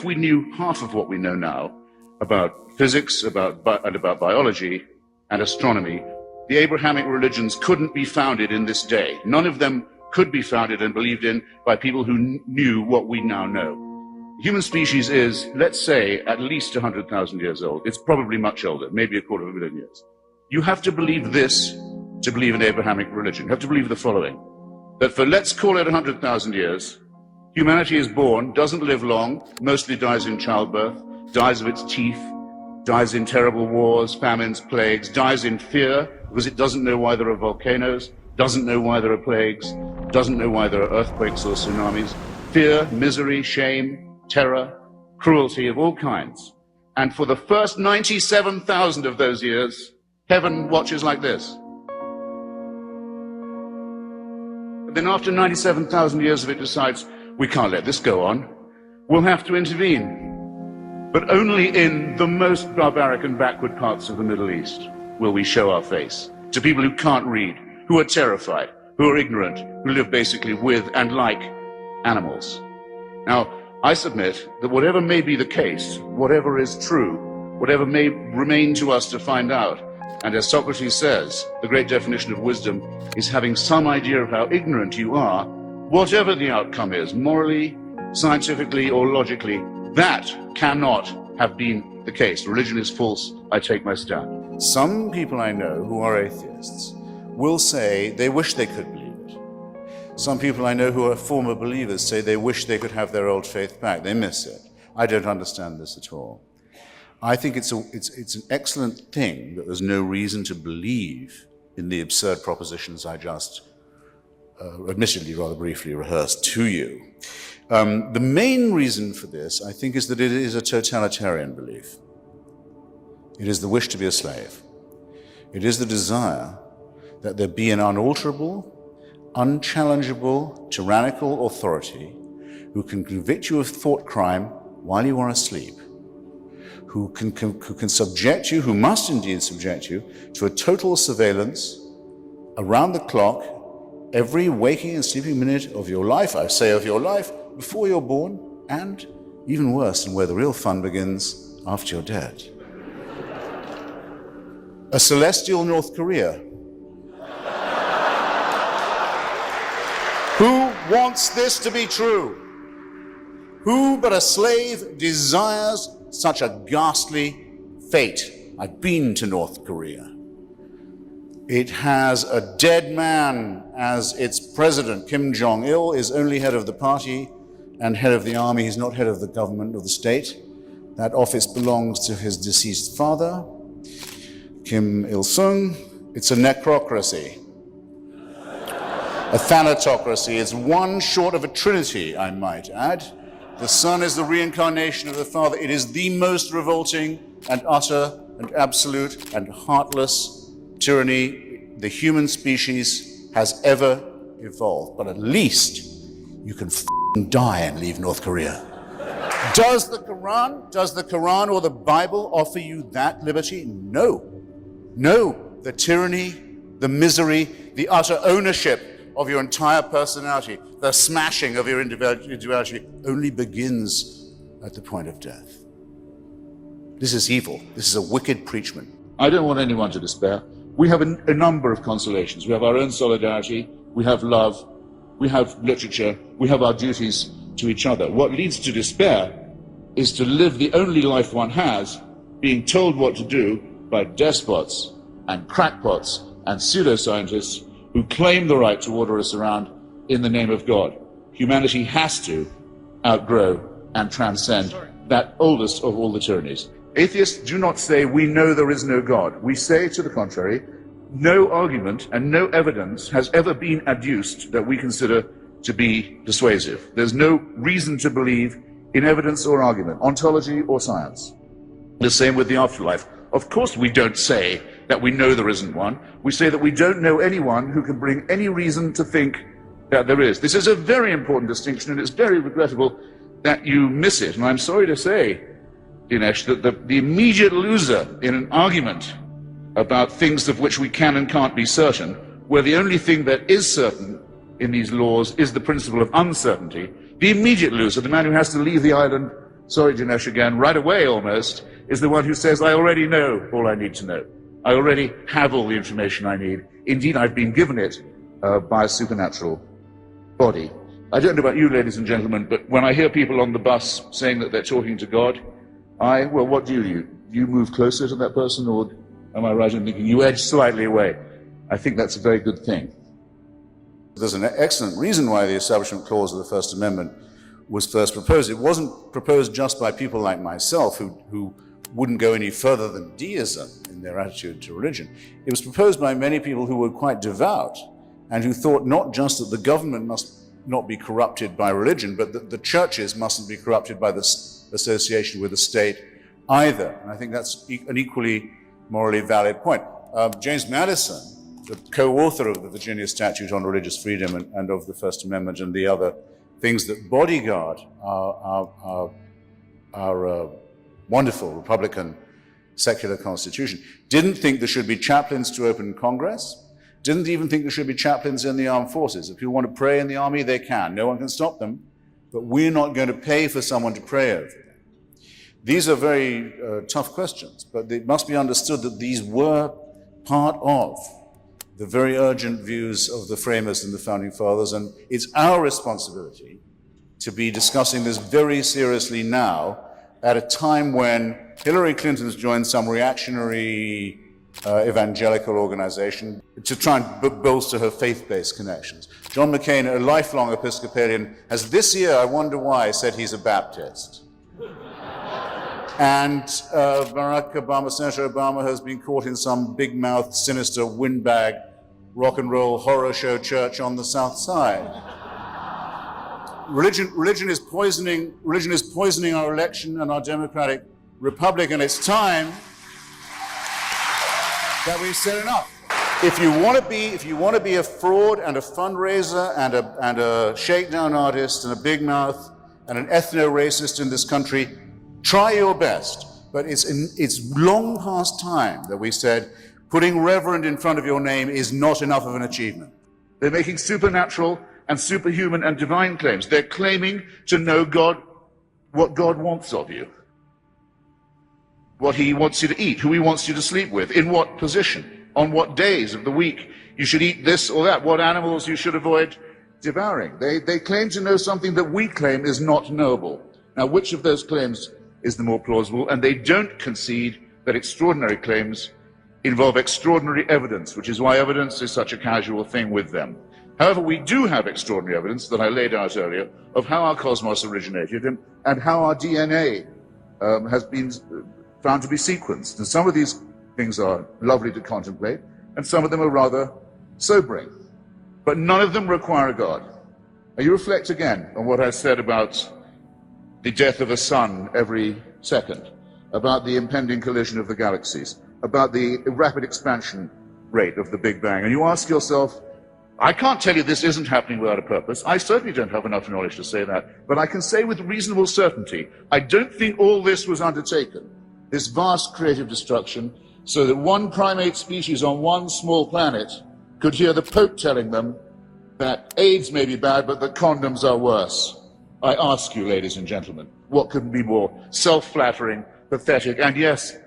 If we knew half of what we know now about physics, about biology and astronomy, the Abrahamic religions couldn't be founded in this day. None of them could be founded and believed in by people who knew what we now know. The human species is, let's say, at least 100,000 years old. It's probably much older, maybe 250,000 years. You have to believe this to believe in Abrahamic religion. You have to believe the following, that for, let's call it 100,000 years, humanity is born, doesn't live long, mostly dies in childbirth, dies of its teeth, dies in terrible wars, famines, plagues, dies in fear because it doesn't know why there are volcanoes, doesn't know why there are plagues, doesn't know why there are earthquakes or tsunamis. Fear, misery, shame, terror, cruelty of all kinds. And for the first 97,000 of those years, heaven watches like this. And then after 97,000 years of it decides, we can't let this go on. We'll have to intervene. But only in the most barbaric and backward parts of the Middle East will we show our face to people who can't read, who are terrified, who are ignorant, who live basically with and like animals. Now, I submit that whatever may be the case, whatever is true, whatever may remain to us to find out, and as Socrates says, the great definition of wisdom is having some idea of how ignorant you are, whatever the outcome is, morally, scientifically, or logically, that cannot have been the case. Religion is false. I take my stand. Some people I know who are atheists will say they wish they could believe it. Some people I know who are former believers say they wish they could have their old faith back. They miss it. I don't understand this at all. I think it's an excellent thing that there's no reason to believe in the absurd propositions I just admittedly rather briefly rehearsed to you. The main reason for this, I think, is that it is a totalitarian belief. It is the wish to be a slave. It is the desire that there be an unalterable, unchallengeable, tyrannical authority who can convict you of thought crime while you are asleep, who can subject you, who must indeed subject you, to a total surveillance around the clock, every waking and sleeping minute of your life, I say of your life, before you're born, and even worse, and where the real fun begins, after you're dead. A celestial North Korea. Who wants this to be true? Who but a slave desires such a ghastly fate? I've been to North Korea. It has a dead man as its president. Kim Jong-il is only head of the party and head of the army. He's not head of the government or the state. That office belongs to his deceased father, Kim Il-sung. It's a necrocracy, a thanatocracy. It's one short of a trinity, I might add. The son is the reincarnation of the father. It is the most revolting and utter and absolute and heartless tyranny the human species has ever evolved. But at least you can die and leave North Korea. Does the Quran or the Bible offer you that liberty? No. No. The tyranny, the misery, the utter ownership of your entire personality, the smashing of your individuality only begins at the point of death. This is evil. This is a wicked preachment. I don't want anyone to despair. We have a number of consolations. We have our own solidarity, we have love, we have literature, we have our duties to each other. What leads to despair is to live the only life one has, being told what to do by despots and crackpots and pseudoscientists who claim the right to order us around in the name of God. Humanity has to outgrow and transcend that oldest of all the tyrannies. Atheists do not say, we know there is no God. We say, to the contrary, no argument and no evidence has ever been adduced that we consider to be persuasive. There's no reason to believe in evidence or argument, ontology or science. The same with the afterlife. Of course we don't say that we know there isn't one. We say that we don't know anyone who can bring any reason to think that there is. This is a very important distinction, and it's very regrettable that you miss it. And I'm sorry to say, Dinesh, that the immediate loser in an argument about things of which we can and can't be certain, where the only thing that is certain in these laws is the principle of uncertainty, the immediate loser, the man who has to leave the island sorry Dinesh again, right away almost, is the one who says, I already know all I need to know. I already have all the information I need. Indeed, I've been given it by a supernatural body. I don't know about you, ladies and gentlemen, but when I hear people on the bus saying that they're talking to God, well, what do? You move closer to that person, or am I right in thinking you edge slightly away? I think that's a very good thing. There's an excellent reason why the Establishment Clause of the First Amendment was first proposed. It wasn't proposed just by people like myself who wouldn't go any further than deism in their attitude to religion. It was proposed by many people who were quite devout and who thought not just that the government must not be corrupted by religion, but that the churches mustn't be corrupted by the association with the state either. And I think that's an equally morally valid point. James Madison, the co-author of the Virginia Statute on Religious Freedom and of the First Amendment and the other things that bodyguard our wonderful Republican secular constitution, didn't think there should be chaplains to open Congress, didn't even think there should be chaplains in the armed forces. If people want to pray in the army, they can. No one can stop them, but we're not going to pay for someone to pray over them. These are very tough questions, but it must be understood that these were part of the very urgent views of the framers and the founding fathers, and it's our responsibility to be discussing this very seriously now at a time when Hillary Clinton's joined some reactionary evangelical organization to try and bolster her faith-based connections. John McCain, a lifelong Episcopalian, has this year, I wonder why, said he's a Baptist. And Barack Obama, Senator Obama, has been caught in some big-mouthed, sinister, windbag, rock and roll horror show church on the South Side. Religion is poisoning our election and our democratic republic, and it's time that we've said enough. If you want to be a fraud and a fundraiser and a shakedown artist and a big mouth and an ethno-racist in this country, try your best. But it's long past time that we said putting reverend in front of your name is not enough of an achievement. They're making supernatural and superhuman and divine claims. They're claiming to know God, what God wants of you, what he wants you to eat, who he wants you to sleep with, in what position, on what days of the week you should eat this or that, what animals you should avoid devouring. They claim to know something that we claim is not knowable. Now, which of those claims is the more plausible? And they don't concede that extraordinary claims involve extraordinary evidence, which is why evidence is such a casual thing with them. However, we do have extraordinary evidence that I laid out earlier of how our cosmos originated and how our DNA has been found to be sequenced. And some of these things are lovely to contemplate, and some of them are rather sobering. But none of them require a God. Now, you reflect again on what I said about the death of a sun every second, about the impending collision of the galaxies, about the rapid expansion rate of the Big Bang, and you ask yourself, I can't tell you this isn't happening without a purpose. I certainly don't have enough knowledge to say that, but I can say with reasonable certainty, I don't think all this was undertaken, this vast creative destruction, so that one primate species on one small planet could hear the Pope telling them that AIDS may be bad, but that condoms are worse. I ask you, ladies and gentlemen, what could be more self-flattering, pathetic, and yes,